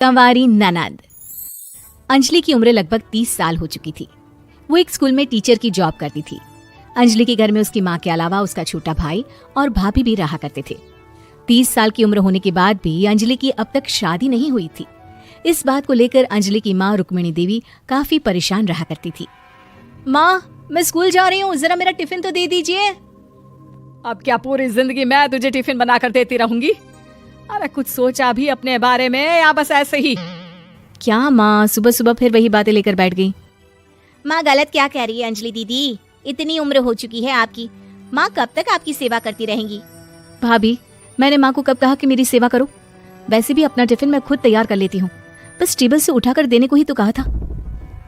कंवारी ननद। अंजलि की उम्र लगभग 30 साल हो चुकी थी। वो एक स्कूल में टीचर की जॉब करती थी। अंजलि के घर में उसकी माँ के अलावा उसका छोटा भाई और भाभी भी रहा करते थे। 30 साल की उम्र होने के बाद भी अंजलि की अब तक शादी नहीं हुई थी। इस बात को लेकर अंजलि की माँ रुक्मिणी देवी काफी परेशान रहा करती थी। माँ, मैं स्कूल जा रही हूँ, जरा मेरा टिफिन तो दे दीजिए। अब क्या पूरी जिंदगी मैं तुझे टिफिन बनाकर देती रहूंगी? अरे कुछ सोचा भी अपने बारे में या बस ऐसे ही? क्या माँ, सुबह सुबह फिर वही बातें लेकर बैठ गई। माँ गलत क्या कह रही है अंजलि दीदी? इतनी उम्र हो चुकी है आपकी, माँ कब तक आपकी सेवा करती रहेंगी? भाभी, मैंने माँ को कब कहा कि मेरी सेवा करो? वैसे भी अपना टिफिन मैं खुद तैयार कर लेती हूँ, बस टेबल से उठाकर देने को ही तो कहा था।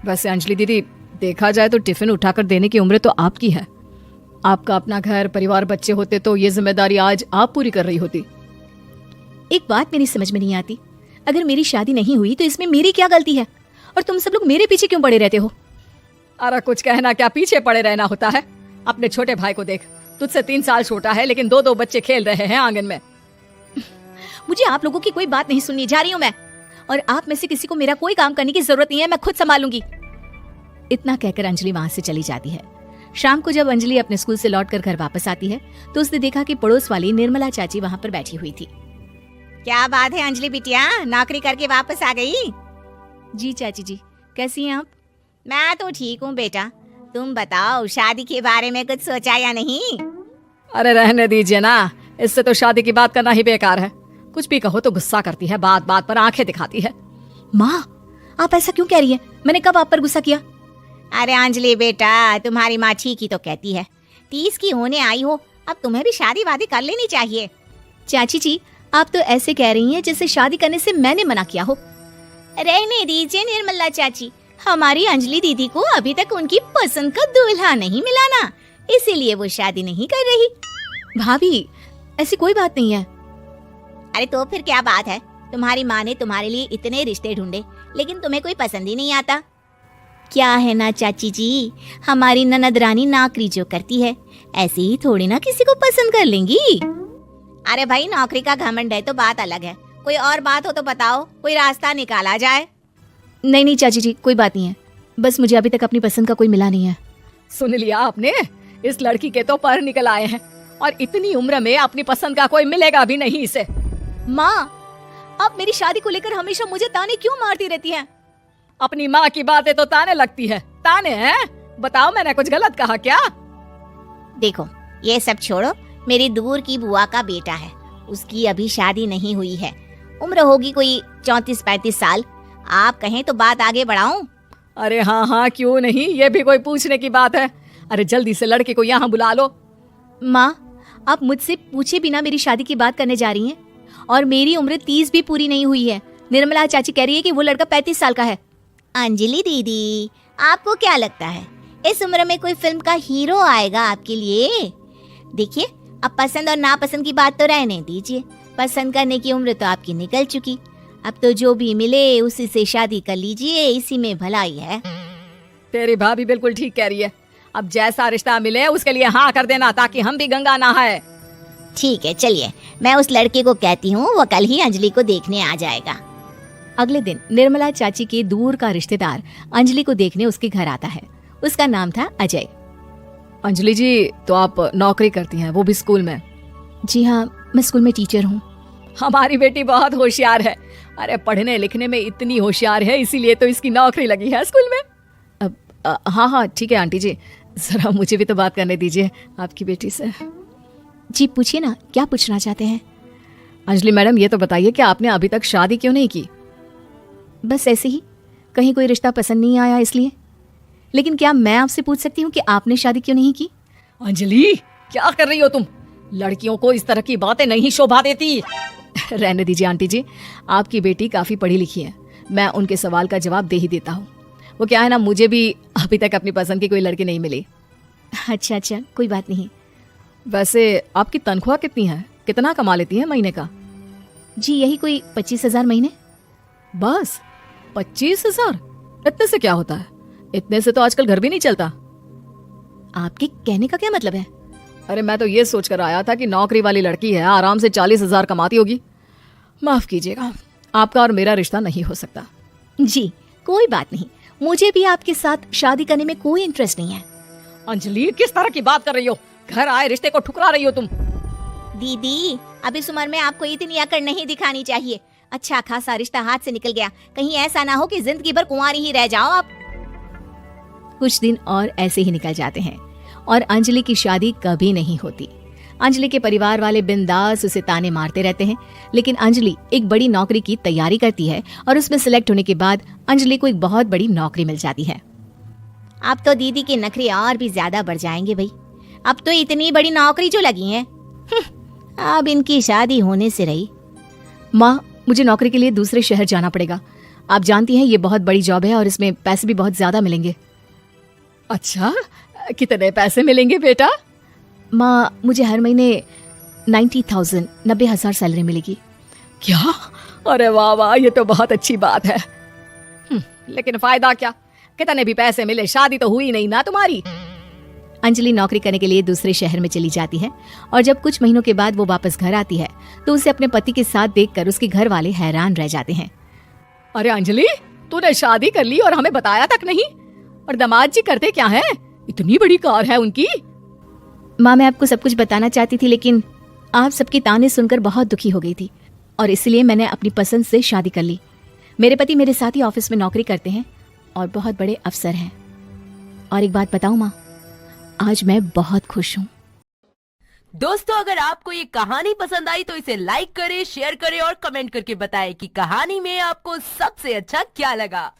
वैसे अंजलि दीदी, देखा जाए तो टिफिन उठाकर देने की उम्र तो आपकी है। आपका अपना घर परिवार बच्चे होते तो ये जिम्मेदारी आज आप पूरी कर रही होती। एक बात मेरी समझ में नहीं आती, अगर मेरी शादी नहीं हुई तो इसमें मेरी क्या गलती है और तुम सब लोग मेरे पीछे क्यों पड़े रहते हो? अरे कुछ कहना क्या पीछे पड़े रहना होता है? अपने छोटे भाई को देख, तुझसे 3 साल छोटा है लेकिन 2-2 बच्चे खेल रहे हैं आंगन में। मुझे आप लोगों की कोई बात नहीं सुननी, जा रही हूँ मैं। और आप में से किसी को मेरा कोई काम करने की जरूरत नहीं है, मैं खुद संभालूंगी। इतना कहकर अंजलि वहां से चली जाती है। शाम को जब अंजलि अपने स्कूल से लौटकर घर वापस आती है तो उसने देखा कि पड़ोस वाली निर्मला चाची वहां पर बैठी हुई थी। क्या बात है अंजलि बिटिया, नौकरी करके वापस आ गई? जी चाची जी, कैसी हैं आप? मैं तो ठीक हूँ बेटा, तुम बताओ शादी के बारे में कुछ सोचा या नहीं? अरे रहने दीजिए ना, इससे तो शादी की बात करना ही बेकार है। कुछ भी कहो तो गुस्सा करती है, बात बात पर आंखें दिखाती है। माँ, आप ऐसा क्यों कह रही हैं? मैंने कब आप पर गुस्सा किया? अरे अंजलि बेटा, तुम्हारी माँ ठीक ही तो कहती है। 30 की होने आई हो, अब तुम्हें भी शादी वादी कर लेनी चाहिए। चाची जी, आप तो ऐसे कह रही हैं जैसे शादी करने से मैंने मना किया हो। रहने दीजिए निर्मला चाची, हमारी अंजलि दीदी को अभी तक उनकी पसंद का दूल्हा नहीं मिला ना, इसीलिए वो शादी नहीं कर रही। भाभी, ऐसी कोई बात नहीं है। अरे तो फिर क्या बात है? तुम्हारी माँ ने तुम्हारे लिए इतने रिश्ते ढूंढे लेकिन तुम्हें कोई पसंद ही नहीं आता। क्या है ना चाची जी, हमारी ननद रानी नौकरी जो करती है ऐसे ही थोड़ी ना किसी को पसंद कर लेंगी। अरे भाई, नौकरी का घमंड है तो बात अलग है, कोई और बात हो तो बताओ, कोई रास्ता निकाला जाए। नहीं नहीं चाची जी, कोई बात नहीं है, बस मुझे अभी तक अपनी पसंद का कोई मिला नहीं है। सुन लिया आपने? इस लड़की के तो पर निकल आए हैं और इतनी उम्र में अपनी पसंद का कोई मिलेगा भी नहीं इसे। माँ, आप मेरी शादी को लेकर हमेशा मुझे ताने क्यों मारती रहती हैं? अपनी माँ की बातें तो ताने लगती है। ताने हैं? बताओ, मैंने कुछ गलत कहा क्या? देखो, ये सब छोड़ो, मेरी दूर की बुआ का बेटा है, उसकी अभी शादी नहीं हुई है, उम्र होगी कोई 34-35 साल। आप कहें तो बात आगे बढ़ाऊं? अरे हाँ हाँ, क्यों नहीं, ये भी कोई पूछने की बात है। अरे जल्दी से लड़के को यहाँ बुला लो। माँ, आप मुझसे पूछे बिना मेरी शादी की बात करने जा रही हैं और मेरी उम्र 30 भी पूरी नहीं हुई है। निर्मला चाची कह रही है कि वो लड़का 35 साल का है। अंजलि दीदी, आपको क्या लगता है इस उम्र में कोई फिल्म का हीरो आएगा आपके लिए? देखिए, अब पसंद और नापसंद की बात तो रहने दीजिए, पसंद करने की उम्र तो आपकी निकल चुकी। अब तो जो भी मिले उसी से शादी कर लीजिए, इसी में भलाई है। तेरी भाभी बिल्कुल ठीक कह रही है। अब जैसा रिश्ता मिले उसके लिए हाँ कर देना, ताकि हम भी गंगा नहाए। ठीक है, चलिए मैं उस लड़के को कहती हूँ, वो कल ही अंजलि को देखने आ जाएगा। अगले दिन निर्मला चाची के दूर का रिश्तेदार अंजलि को देखने उसके घर आता है। उसका नाम था अजय। अंजलि जी, तो आप नौकरी करती हैं, वो भी स्कूल में? जी हाँ, मैं स्कूल में टीचर हूँ। हमारी बेटी बहुत होशियार है। अरे पढ़ने लिखने में इतनी होशियार है, इसीलिए तो इसकी नौकरी लगी है स्कूल में। हाँ हाँ ठीक है आंटी जी, जरा मुझे भी तो बात करने दीजिए आपकी बेटी से। जी पूछिए ना, क्या पूछना चाहते हैं? अंजलि मैडम, ये तो बताइए कि आपने अभी तक शादी क्यों नहीं की? बस ऐसे ही, कहीं कोई रिश्ता पसंद नहीं आया इसलिए। लेकिन क्या मैं आपसे पूछ सकती हूँ कि आपने शादी क्यों नहीं की? अंजलि, क्या कर रही हो तुम? लड़कियों को इस तरह की बातें नहीं शोभा देती। रहने दीजिए आंटी जी, आपकी बेटी काफी पढ़ी लिखी है, मैं उनके सवाल का जवाब दे ही देता हूँ। वो क्या है ना, मुझे भी अभी तक अपनी पसंद की कोई लड़की नहीं मिली। अच्छा अच्छा, कोई बात नहीं। वैसे आपकी तनख्वाह कितनी है? कितना कमा लेती है महीने का? जी यही कोई 25,000 महीने। बस 25,000? इतने से क्या होता है? इतने से तो आजकल घर भी नहीं चलता। आपके कहने का क्या मतलब है? अरे मैं तो ये सोच कर आया था कि नौकरी वाली लड़की है, आराम से 40,000 कमाती होगी। माफ कीजिएगा, आपका और मेरा रिश्ता नहीं हो सकता। जी कोई बात नहीं, मुझे भी आपके साथ शादी करने में कोई इंटरेस्ट नहीं है। अंजलि, किस तरह की बात कर रही हो? घर आए रिश्ते को ठुकरा रही हो तुम। दीदी, अब इस उम्र में आपको इतनी अकड़ नहीं दिखानी चाहिए। अच्छा खासा रिश्ता हाथ से निकल गया, कहीं ऐसा ना हो कि जिंदगी भर कुंवारी ही रह जाओ आप। कुछ दिन और ऐसे ही निकल जाते हैं और अंजलि की शादी कभी नहीं होती। अंजलि के परिवार वाले बिंदास उसे ताने मारते रहते हैं, लेकिन अंजलि एक बड़ी नौकरी की तैयारी करती है और उसमें सिलेक्ट होने के बाद अंजलि को एक बहुत बड़ी नौकरी मिल जाती है। अब तो दीदी के नखरे और भी ज्यादा बढ़ जाएंगे भाई। अब तो इतनी बड़ी नौकरी जो लगी है, अब इनकी शादी होने से रही। माँ, मुझे नौकरी के लिए दूसरे शहर जाना पड़ेगा। आप जानती हैं ये बहुत बड़ी जॉब है और इसमें पैसे भी बहुत ज्यादा मिलेंगे। अच्छा, कितने पैसे मिलेंगे बेटा? माँ, मुझे हर महीने 90,000 सैलरी मिलेगी। क्या? अरे वाह वाह, ये तो बहुत अच्छी बात है। लेकिन फायदा क्या? कितने भी पैसे मिले, शादी तो हुई नहीं ना तुम्हारी। अंजलि नौकरी करने के लिए दूसरे शहर में चली जाती है और जब कुछ महीनों के बाद वो वापस घर आती है तो उसे अपने पति के साथ देखकर उसके घर वाले हैरान रह जाते हैं। अरे अंजलि, तूने शादी कर ली और हमें बताया तक नहीं। और दामाद जी करते क्या हैं? इतनी बड़ी कार है उनकी। माँ, मैं आपको सब कुछ बताना चाहती थी, लेकिन आप सबके ताने सुनकर बहुत दुखी हो गई थी और इसलिए मैंने अपनी पसंद से शादी कर ली। मेरे पति मेरे साथ ही ऑफिस में नौकरी करते हैं और बहुत बड़े अफसर हैं। और एक बात बताऊं माँ, आज मैं बहुत खुश हूँ। दोस्तों, अगर आपको ये कहानी पसंद आई तो इसे लाइक करें, शेयर करें और कमेंट करके बताएं कि कहानी में आपको सबसे अच्छा क्या लगा।